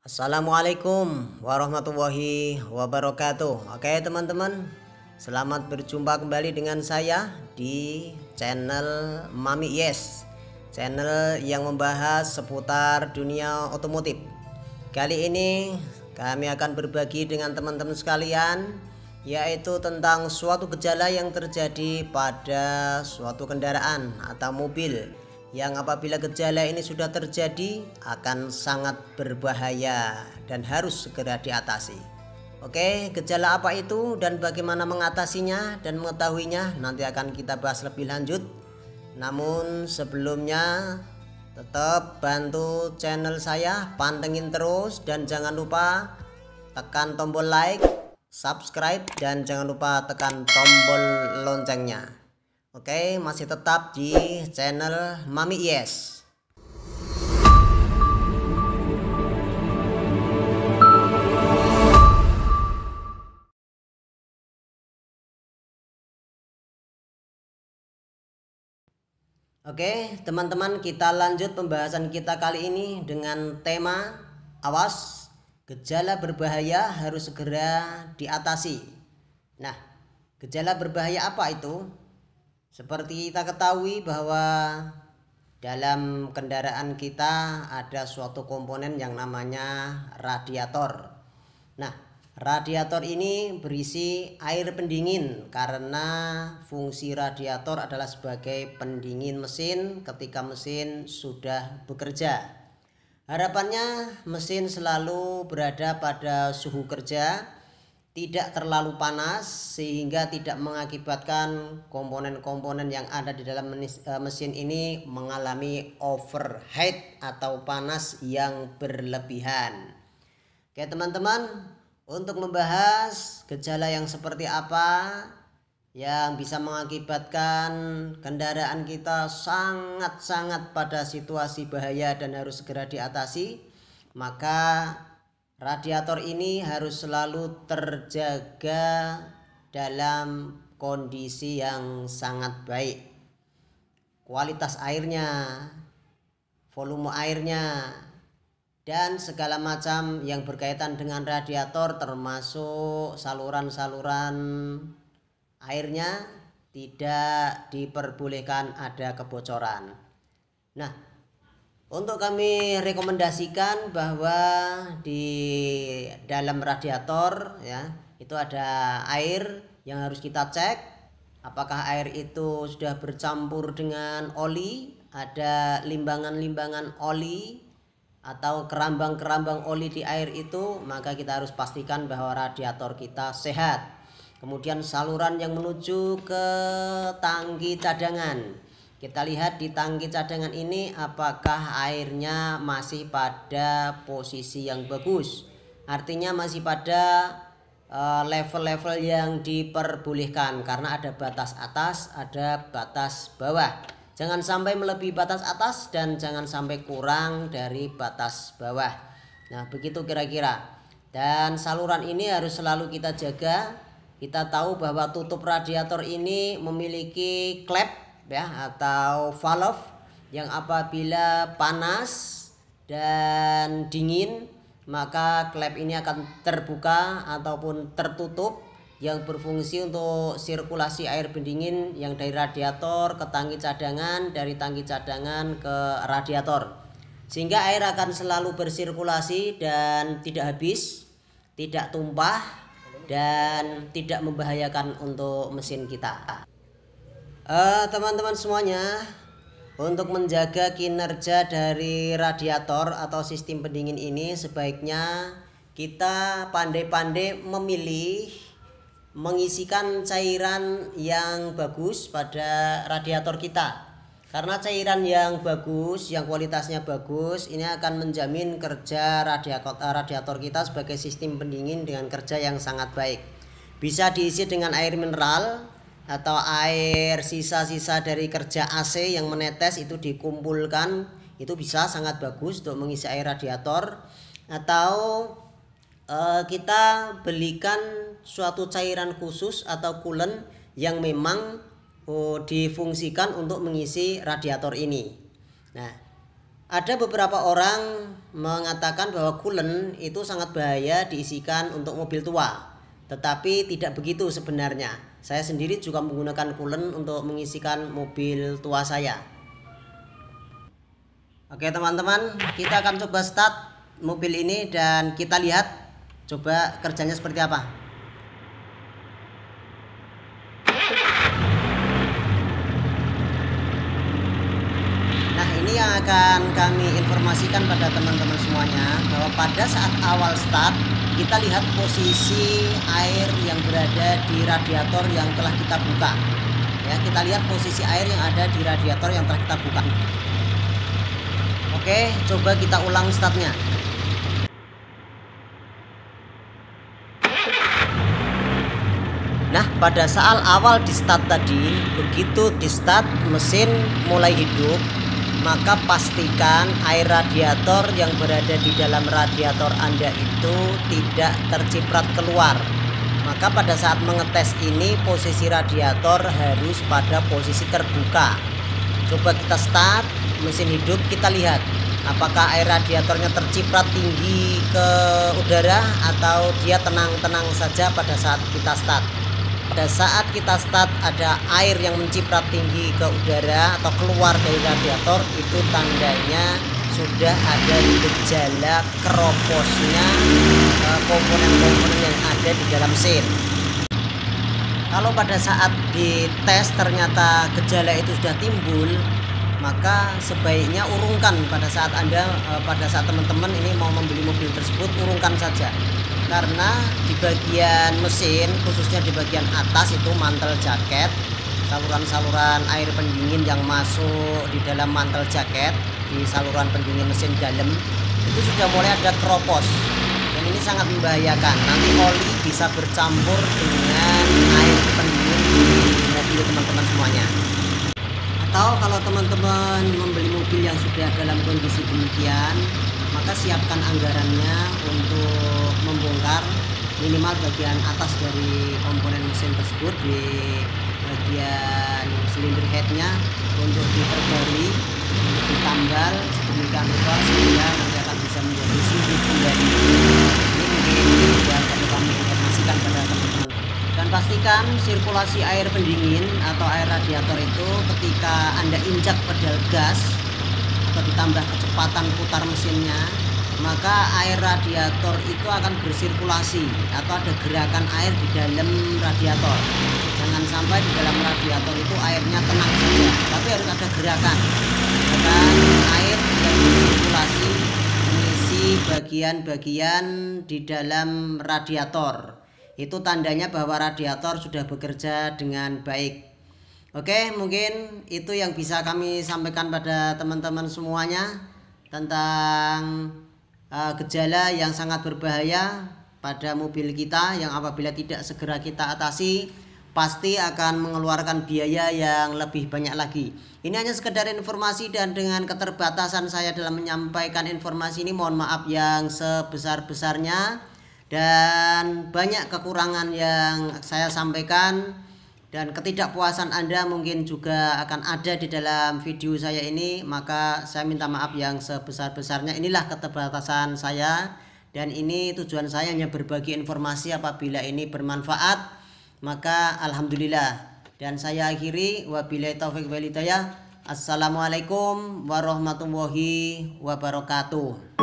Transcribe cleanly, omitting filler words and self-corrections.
Assalamualaikum warahmatullahi wabarakatuh. Oke teman-teman, selamat berjumpa kembali dengan saya di channel Mami Yes, channel yang membahas seputar dunia otomotif. Kali ini kami akan berbagi dengan teman-teman sekalian, yaitu tentang suatu gejala yang terjadi pada suatu kendaraan atau mobil, yang apabila gejala ini sudah terjadi akan sangat berbahaya dan harus segera diatasi. Oke, gejala apa itu dan bagaimana mengatasinya dan mengetahuinya nanti akan kita bahas lebih lanjut. Namun sebelumnya tetap bantu channel saya, pantengin terus dan jangan lupa tekan tombol like, subscribe dan jangan lupa tekan tombol loncengnya. Oke, masih tetap di channel Mami Yes. Oke, teman-teman, kita lanjut pembahasan kita kali ini dengan tema awas, gejala berbahaya harus segera diatasi. Nah, gejala berbahaya apa itu? Seperti kita ketahui bahwa dalam kendaraan kita ada suatu komponen yang namanya radiator. Nah, radiator ini berisi air pendingin karena fungsi radiator adalah sebagai pendingin mesin ketika mesin sudah bekerja. Harapannya mesin selalu berada pada suhu kerja, tidak terlalu panas sehingga tidak mengakibatkan komponen-komponen yang ada di dalam mesin ini mengalami overheat atau panas yang berlebihan. Oke teman-teman, untuk membahas gejala yang seperti apa yang bisa mengakibatkan kendaraan kita sangat-sangat pada situasi bahaya dan harus segera diatasi, maka radiator ini harus selalu terjaga dalam kondisi yang sangat baik. Kualitas airnya, volume airnya, dan segala macam yang berkaitan dengan radiator termasuk saluran-saluran airnya tidak diperbolehkan ada kebocoran. Nah, untuk kami rekomendasikan bahwa di dalam radiator ya itu ada air yang harus kita cek apakah air itu sudah bercampur dengan oli, ada limbangan-limbangan oli atau kerambang-kerambang oli di air itu, maka kita harus pastikan bahwa radiator kita sehat. Kemudian saluran yang menuju ke tangki cadangan, kita lihat di tangki cadangan ini apakah airnya masih pada posisi yang bagus. Artinya masih pada level-level yang diperbolehkan karena ada batas atas, ada batas bawah. Jangan sampai melebihi batas atas dan jangan sampai kurang dari batas bawah. Nah, begitu kira-kira. Dan saluran ini harus selalu kita jaga. Kita tahu bahwa tutup radiator ini memiliki klep ya atau valve yang apabila panas dan dingin maka klep ini akan terbuka ataupun tertutup yang berfungsi untuk sirkulasi air pendingin yang dari radiator ke tangki cadangan, dari tangki cadangan ke radiator, sehingga air akan selalu bersirkulasi dan tidak habis, tidak tumpah dan tidak membahayakan untuk mesin kita. Teman-teman semuanya, untuk menjaga kinerja dari radiator atau sistem pendingin ini sebaiknya kita pandai-pandai memilih mengisikan cairan yang bagus pada radiator kita. Karena cairan yang bagus, yang kualitasnya bagus, ini akan menjamin kerja radiator kita sebagai sistem pendingin dengan kerja yang sangat baik. Bisa diisi dengan air mineral atau air sisa-sisa dari kerja AC yang menetes itu dikumpulkan, itu bisa sangat bagus untuk mengisi air radiator. Atau kita belikan suatu cairan khusus atau coolant yang memang difungsikan untuk mengisi radiator ini. Nah, Ada beberapa orang mengatakan bahwa coolant itu sangat bahaya diisikan untuk mobil tua. Tetapi tidak begitu sebenarnya. Saya sendiri juga menggunakan coolant untuk mengisikan mobil tua saya. Oke teman-teman, kita akan coba start mobil ini dan kita lihat coba kerjanya seperti apa. Nah, ini yang akan kami informasikan pada teman-teman semuanya, bahwa pada saat awal start kita lihat posisi air yang berada di radiator yang telah kita buka. Ya, kita lihat posisi air yang ada di radiator yang telah kita buka. Oke, coba kita ulang startnya. Nah, pada saat awal di start tadi, begitu di start mesin mulai hidup, maka pastikan air radiator yang berada di dalam radiator Anda itu tidak terciprat keluar. Maka pada saat mengetes ini posisi radiator harus pada posisi terbuka. Coba kita start, mesin hidup, kita lihat apakah air radiatornya terciprat tinggi ke udara atau dia tenang-tenang saja pada saat kita start. Pada saat kita start ada air yang menciprat tinggi ke udara atau keluar dari radiator, itu tandanya sudah ada gejala keroposnya komponen-komponen yang ada di dalam mesin. Kalau pada saat dites ternyata gejala itu sudah timbul, maka sebaiknya urungkan pada saat teman-teman ini mau membeli mobil tersebut, urungkan saja. Karena di bagian mesin, khususnya di bagian atas itu mantel jaket, saluran-saluran air pendingin yang masuk di dalam mantel jaket, di saluran pendingin mesin dalam, itu sudah mulai ada keropos. Dan ini sangat membahayakan. Nanti oli bisa bercampur dengan air pendingin di mobil teman-teman semuanya. Atau kalau teman-teman membeli mobil yang sudah dalam kondisi demikian, maka siapkan anggarannya untuk membongkar minimal bagian atas dari komponen mesin tersebut, di bagian silinder headnya untuk diperbarui, untuk ditambal sedemikian rupa sehingga nanti akan bisa menjadi sudut kembali. Ini mungkin yang perlu kami informasikan pada teman-teman. Dan pastikan sirkulasi air pendingin atau air radiator itu ketika Anda injak pedal gas atau ditambah kecepatan putar mesinnya, maka air radiator itu akan bersirkulasi atau ada gerakan air di dalam radiator. Jangan sampai di dalam radiator itu airnya tenang saja, tapi harus ada gerakan air yang bersirkulasi mengisi bagian-bagian di dalam radiator. Itu tandanya bahwa radiator sudah bekerja dengan baik. Oke, mungkin itu yang bisa kami sampaikan pada teman-teman semuanya tentang gejala yang sangat berbahaya pada mobil kita, yang apabila tidak segera kita atasi pasti akan mengeluarkan biaya yang lebih banyak lagi. Ini hanya sekedar informasi, dan dengan keterbatasan saya dalam menyampaikan informasi ini, mohon maaf yang sebesar-besarnya, dan banyak kekurangan yang saya sampaikan. Dan ketidakpuasan Anda mungkin juga akan ada di dalam video saya ini, maka saya minta maaf yang sebesar-besarnya. Inilah keterbatasan saya, dan ini tujuan saya hanya berbagi informasi. Apabila ini bermanfaat, maka alhamdulillah. Dan saya akhiri, wabillahi taufiq wal hidayah. Assalamualaikum warahmatullahi wabarakatuh.